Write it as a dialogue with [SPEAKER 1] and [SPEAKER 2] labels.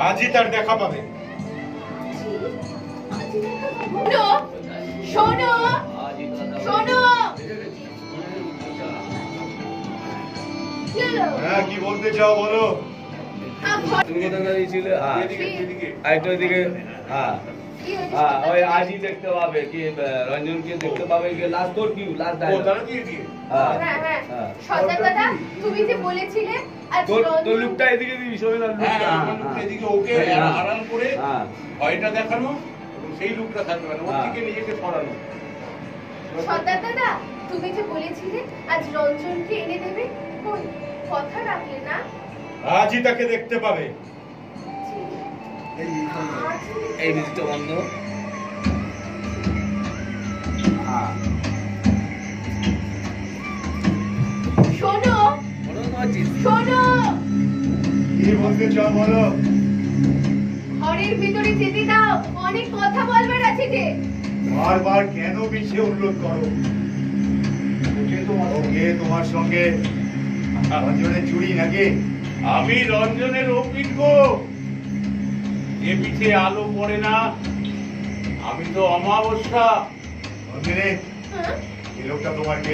[SPEAKER 1] আজই তার দেখা পাবে।
[SPEAKER 2] শোনো শোনো,
[SPEAKER 1] হ্যাঁ কি বলতে চাও বলো।
[SPEAKER 3] তুমি কোথায় গিয়েছিলে? আরেকটা দিকে। হ্যাঁ হ্যাঁ, ওই আজই দেখতে পাবে কি রঞ্জনকে দেখতে পাবে কি লাস্ট তোর কি লাস্ট
[SPEAKER 2] হ্যাঁ হ্যাঁ সর্দার দাদা, তুমি যে বলেছিলে আজ
[SPEAKER 3] তোর লুকটা এদিকে দিবি, সবাই তার লুকটা
[SPEAKER 1] এদিকে ওকে আড়াল করে ভয়টা দেখানো, সেই লুকটা থাকবে না, ওর দিকে নিজেকে সরানো।
[SPEAKER 2] সর্দার দাদা, তুমি যে বলেছিলে আজ রঞ্জনকে এনে দেবে, কই কথা রাখলে না?
[SPEAKER 1] আজই তাকে দেখতে পাবে।
[SPEAKER 3] এই মিউজিকটা বন্ধ।
[SPEAKER 2] শোনো শোনো,
[SPEAKER 1] কি বলতে চাও বলো।
[SPEAKER 2] ঘরের ভিতরে যেতে দাও, অনেক কথা বলবার আছে যে।
[SPEAKER 1] বারবার কেন পিছিয়ে অনুরোধ করো? ওকে তোমার সঙ্গে রঞ্জনের চুরি নাকি? আমি রঞ্জনের অভিজ্ঞ, এ পিঠে আলো পড়ে না, আমি তো অমাবস্যা। রঞ্জনে এই লোকটা তোমার